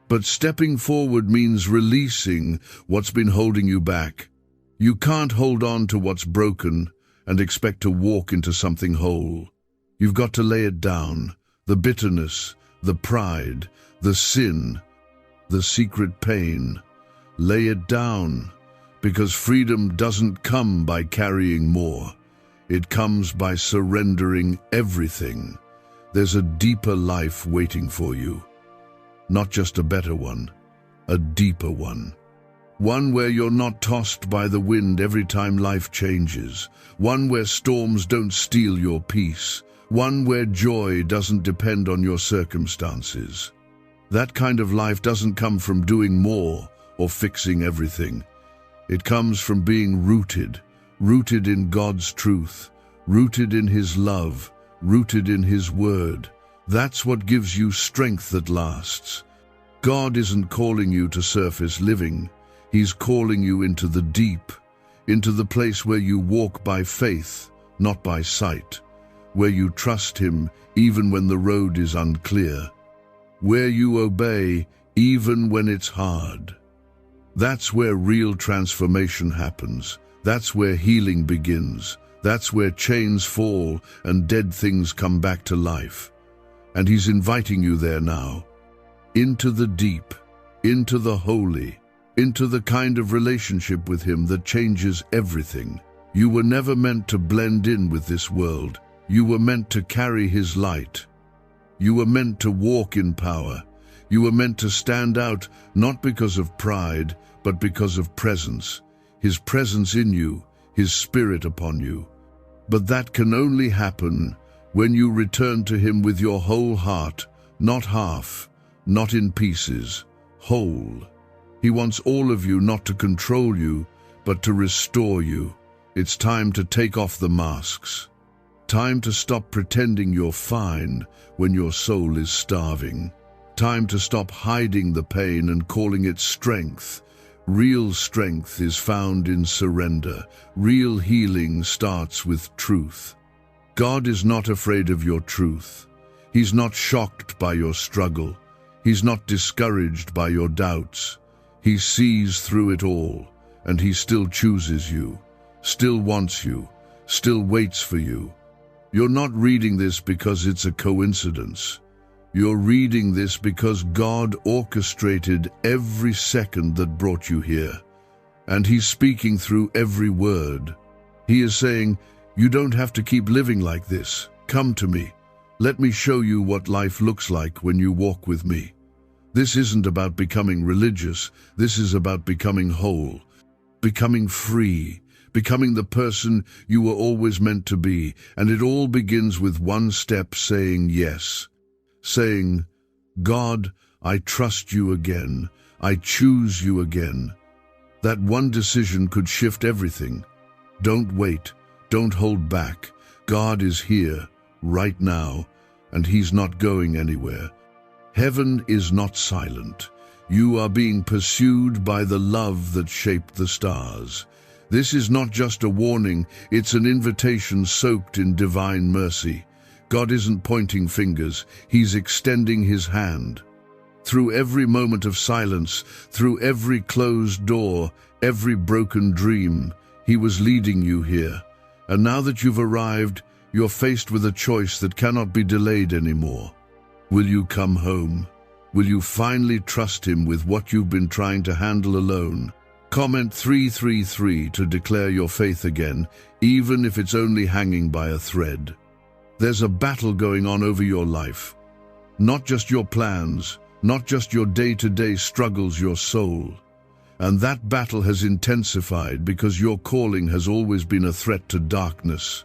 But stepping forward means releasing what's been holding you back. You can't hold on to what's broken and expect to walk into something whole. You've got to lay it down, the bitterness, the pride, the sin, the secret pain. Lay it down, because freedom doesn't come by carrying more. It comes by surrendering everything. There's a deeper life waiting for you. Not just a better one, a deeper one. One where you're not tossed by the wind every time life changes. One where storms don't steal your peace. One where joy doesn't depend on your circumstances. That kind of life doesn't come from doing more or fixing everything. It comes from being rooted in God's truth, rooted in His love, rooted in His word. That's what gives you strength that lasts. God isn't calling you to surface living. He's calling you into the deep, into the place where you walk by faith, not by sight, where you trust Him even when the road is unclear, where you obey even when it's hard. That's where real transformation happens. That's where healing begins. That's where chains fall and dead things come back to life. And He's inviting you there now, into the deep, into the holy, into the kind of relationship with Him that changes everything. You were never meant to blend in with this world. You were meant to carry His light. You were meant to walk in power. You were meant to stand out, not because of pride, but because of presence. His presence in you, His Spirit upon you. But that can only happen when you return to Him with your whole heart, not half, not in pieces, whole. He wants all of you, not to control you, but to restore you. It's time to take off the masks. Time to stop pretending you're fine when your soul is starving. Time to stop hiding the pain and calling it strength. Real strength is found in surrender. Real healing starts with truth. God is not afraid of your truth. He's not shocked by your struggle. He's not discouraged by your doubts. He sees through it all, and He still chooses you, still wants you, still waits for you. You're not reading this because it's a coincidence. You're reading this because God orchestrated every second that brought you here, and He's speaking through every word. He is saying, you don't have to keep living like this. Come to me. Let me show you what life looks like when you walk with me. This isn't about becoming religious. This is about becoming whole, becoming free, becoming the person you were always meant to be. And it all begins with one step: saying yes. Saying, God, I trust you again. I choose you again. That one decision could shift everything. Don't wait. Don't hold back. God is here, right now, and He's not going anywhere. Heaven is not silent. You are being pursued by the love that shaped the stars. This is not just a warning, it's an invitation soaked in divine mercy. God isn't pointing fingers, He's extending His hand. Through every moment of silence, through every closed door, every broken dream, He was leading you here. And now that you've arrived, you're faced with a choice that cannot be delayed anymore. Will you come home? Will you finally trust Him with what you've been trying to handle alone? Comment 333 to declare your faith again, even if it's only hanging by a thread. There's a battle going on over your life. Not just your plans, not just your day-to-day struggles, your soul. And that battle has intensified because your calling has always been a threat to darkness.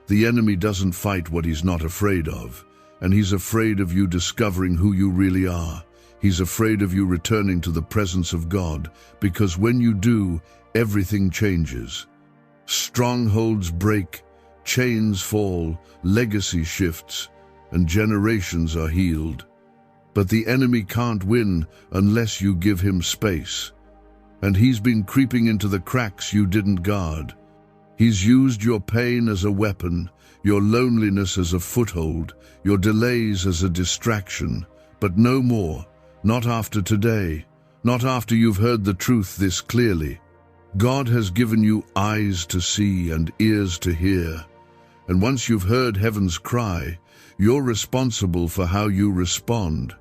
The enemy doesn't fight what he's not afraid of, and he's afraid of you discovering who you really are. He's afraid of you returning to the presence of God, because when you do, everything changes. Strongholds break, chains fall, legacy shifts, and generations are healed. But the enemy can't win unless you give him space. And he's been creeping into the cracks you didn't guard. He's used your pain as a weapon, your loneliness as a foothold, your delays as a distraction. But no more, not after today, not after you've heard the truth this clearly. God has given you eyes to see and ears to hear. And once you've heard heaven's cry, you're responsible for how you respond.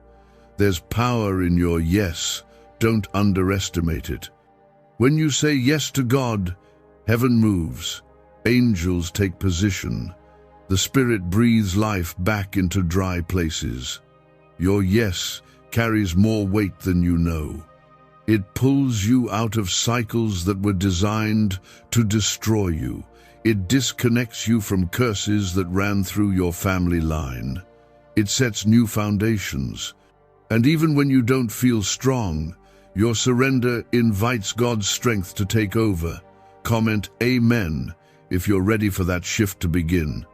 There's power in your yes. Don't underestimate it. When you say yes to God, heaven moves. Angels take position. The Spirit breathes life back into dry places. Your yes carries more weight than you know. It pulls you out of cycles that were designed to destroy you. It disconnects you from curses that ran through your family line. It sets new foundations. And even when you don't feel strong, your surrender invites God's strength to take over. Comment Amen if you're ready for that shift to begin.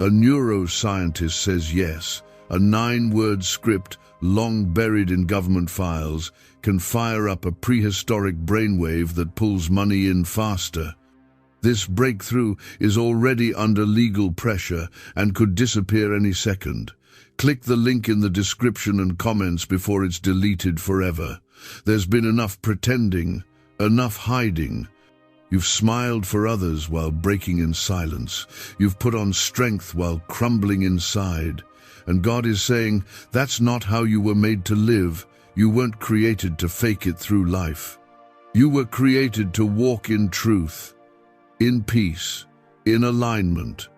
A neuroscientist says yes. A 9-word script, long buried in government files, can fire up a prehistoric brainwave that pulls money in faster. This breakthrough is already under legal pressure and could disappear any second. Click the link in the description and comments before it's deleted forever. There's been enough pretending, enough hiding. You've smiled for others while breaking in silence. You've put on strength while crumbling inside. And God is saying, that's not how you were made to live. You weren't created to fake it through life. You were created to walk in truth, in peace, in alignment.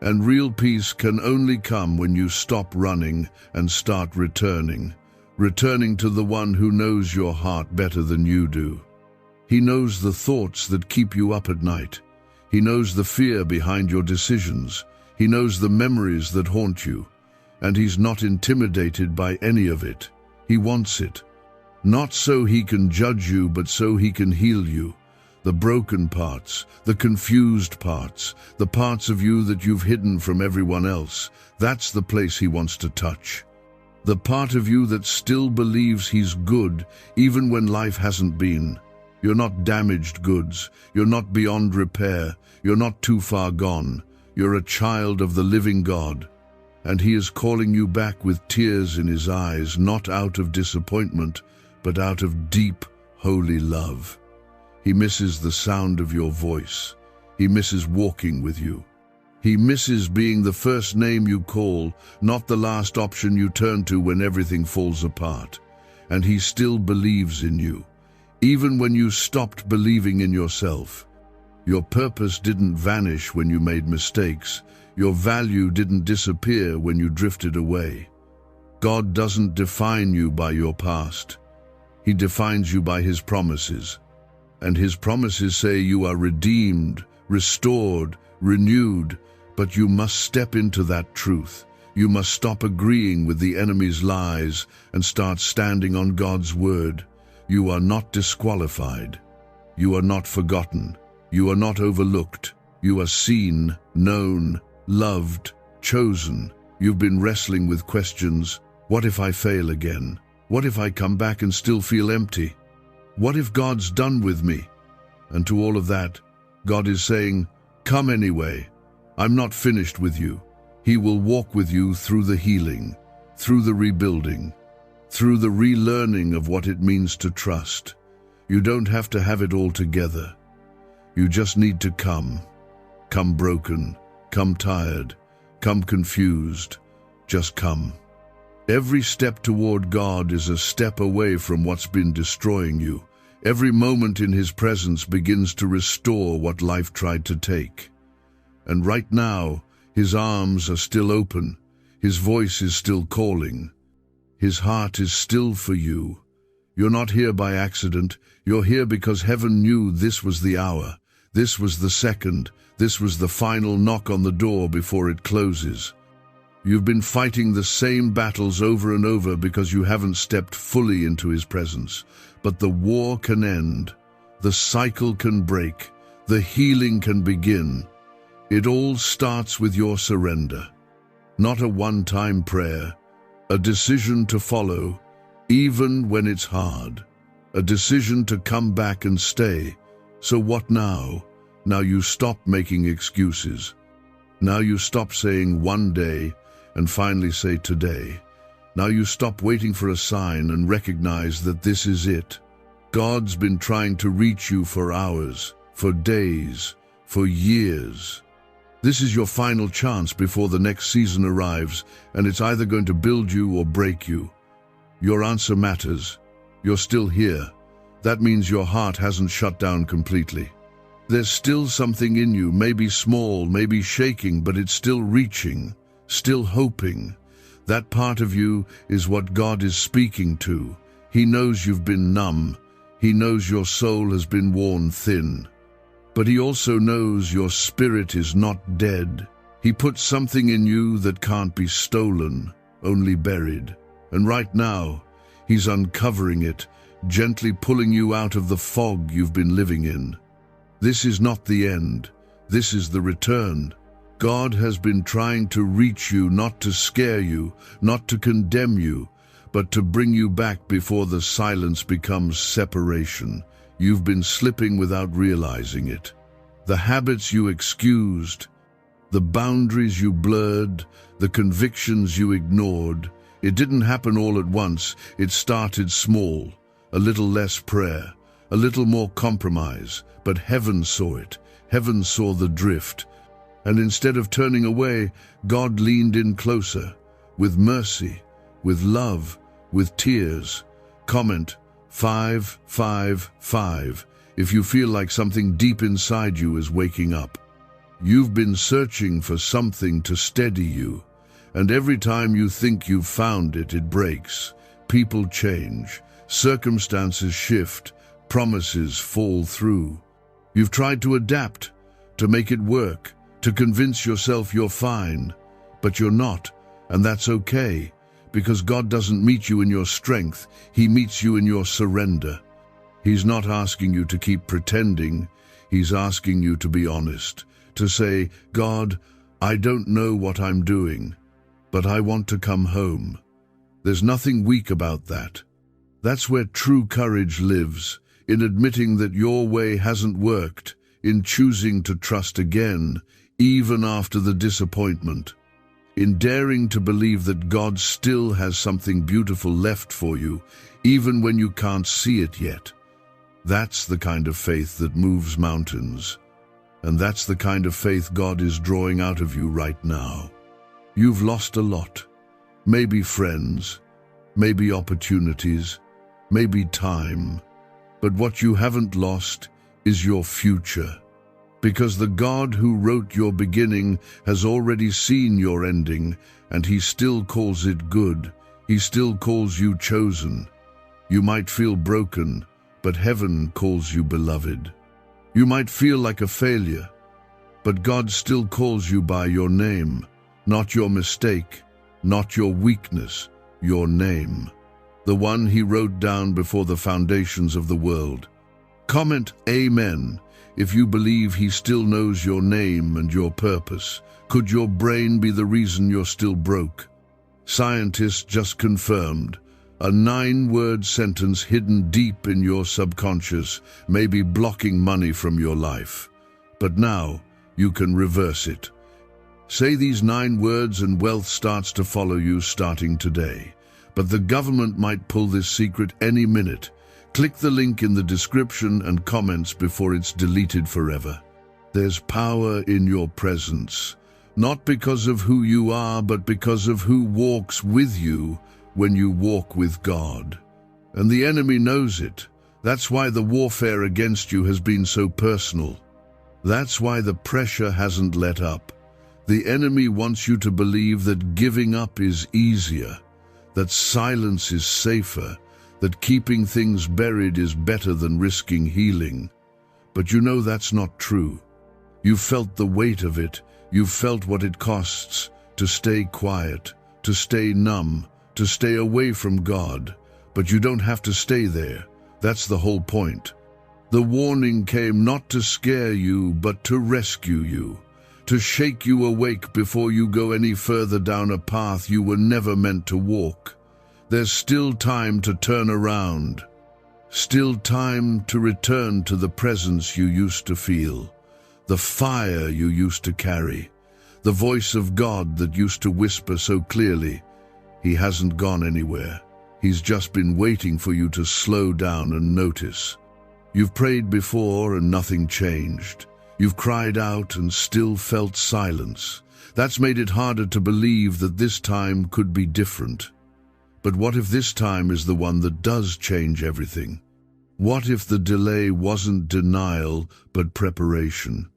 And real peace can only come when you stop running and start returning. Returning to the one who knows your heart better than you do. He knows the thoughts that keep you up at night. He knows the fear behind your decisions. He knows the memories that haunt you. And he's not intimidated by any of it. He wants it. Not so he can judge you, but so he can heal you. The broken parts, the confused parts, the parts of you that you've hidden from everyone else, that's the place he wants to touch. The part of you that still believes he's good, even when life hasn't been. You're not damaged goods. You're not beyond repair. You're not too far gone. You're a child of the living God. And he is calling you back with tears in his eyes, not out of disappointment, but out of deep, holy love. He misses the sound of your voice. He misses walking with you. He misses being the first name you call, not the last option you turn to when everything falls apart. And he still believes in you, even when you stopped believing in yourself. Your purpose didn't vanish when you made mistakes. Your value didn't disappear when you drifted away. God doesn't define you by your past. He defines you by his promises. And his promises say you are redeemed, restored, renewed, but you must step into that truth. You must stop agreeing with the enemy's lies and start standing on God's word. You are not disqualified. You are not forgotten. You are not overlooked. You are seen, known, loved, chosen. You've been wrestling with questions. What if I fail again? What if I come back and still feel empty? What if God's done with me? And to all of that, God is saying, come anyway. I'm not finished with you. He will walk with you through the healing, through the rebuilding, through the relearning of what it means to trust. You don't have to have it all together. You just need to come. Come broken, come tired, come confused. Just come. Every step toward God is a step away from what's been destroying you. Every moment in his presence begins to restore what life tried to take. And right now, his arms are still open. His voice is still calling. His heart is still for you. You're not here by accident. You're here because heaven knew this was the hour. This was the second. This was the final knock on the door before it closes. You've been fighting the same battles over and over because you haven't stepped fully into His presence. But the war can end. The cycle can break. The healing can begin. It all starts with your surrender. Not a one-time prayer. A decision to follow, even when it's hard. A decision to come back and stay. So what now? Now you stop making excuses. Now you stop saying one day and finally say today. Now you stop waiting for a sign and recognize that this is it. God's been trying to reach you for hours, for days, for years. This is your final chance before the next season arrives, and it's either going to build you or break you. Your answer matters. You're still here. That means your heart hasn't shut down completely. There's still something in you, maybe small, maybe shaking, but it's still reaching, still hoping. That part of you is what God is speaking to. He knows you've been numb. He knows your soul has been worn thin. But He also knows your spirit is not dead. He put something in you that can't be stolen, only buried. And right now, He's uncovering it, gently pulling you out of the fog you've been living in. This is not the end. This is the return. God has been trying to reach you, not to scare you, not to condemn you, but to bring you back before the silence becomes separation. You've been slipping without realizing it. The habits you excused, the boundaries you blurred, the convictions you ignored. It didn't happen all at once. It started small, a little less prayer, a little more compromise, but heaven saw it. Heaven saw the drift. And instead of turning away, God leaned in closer, with mercy, with love, with tears. Comment 555 if you feel like something deep inside you is waking up. You've been searching for something to steady you, and every time you think you've found it, it breaks. People change, circumstances shift, promises fall through. You've tried to adapt, to make it work, to convince yourself you're fine, but you're not, and that's okay, because God doesn't meet you in your strength. He meets you in your surrender. He's not asking you to keep pretending. He's asking you to be honest, to say, God, I don't know what I'm doing, but I want to come home. There's nothing weak about that. That's where true courage lives, in admitting that your way hasn't worked, in choosing to trust again, even after the disappointment, in daring to believe that God still has something beautiful left for you, even when you can't see it yet. That's the kind of faith that moves mountains. And that's the kind of faith God is drawing out of you right now. You've lost a lot. Maybe friends, maybe opportunities, maybe time. But what you haven't lost is your future. Because the God who wrote your beginning has already seen your ending, and He still calls it good. He still calls you chosen. You might feel broken, but heaven calls you beloved. You might feel like a failure, but God still calls you by your name, not your mistake, not your weakness, your name, the one He wrote down before the foundations of the world. Comment Amen if you believe He still knows your name and your purpose. Could your brain be the reason you're still broke? Scientists just confirmed a 9-word sentence hidden deep in your subconscious may be blocking money from your life. But now you can reverse it. Say these 9 words and wealth starts to follow you starting today. But the government might pull this secret any minute. Click the link in the description and comments before it's deleted forever. There's power in your presence, not because of who you are, but because of who walks with you when you walk with God. And the enemy knows it. That's why the warfare against you has been so personal. That's why the pressure hasn't let up. The enemy wants you to believe that giving up is easier, that silence is safer, that keeping things buried is better than risking healing. But you know that's not true. You've felt the weight of it. You've felt what it costs to stay quiet, to stay numb, to stay away from God. But you don't have to stay there. That's the whole point. The warning came not to scare you, but to rescue you, to shake you awake before you go any further down a path you were never meant to walk. There's still time to turn around, still time to return to the presence you used to feel, the fire you used to carry, the voice of God that used to whisper so clearly. He hasn't gone anywhere. He's just been waiting for you to slow down and notice. You've prayed before and nothing changed. You've cried out and still felt silence. That's made it harder to believe that this time could be different. But what if this time is the one that does change everything? What if the delay wasn't denial, but preparation?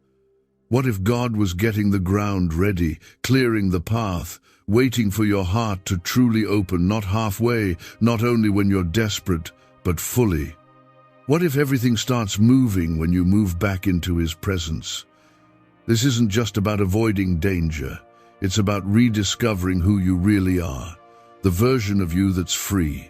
What if God was getting the ground ready, clearing the path, waiting for your heart to truly open, not halfway, not only when you're desperate, but fully? What if everything starts moving when you move back into His presence? This isn't just about avoiding danger. It's about rediscovering who you really are, the version of you that's free,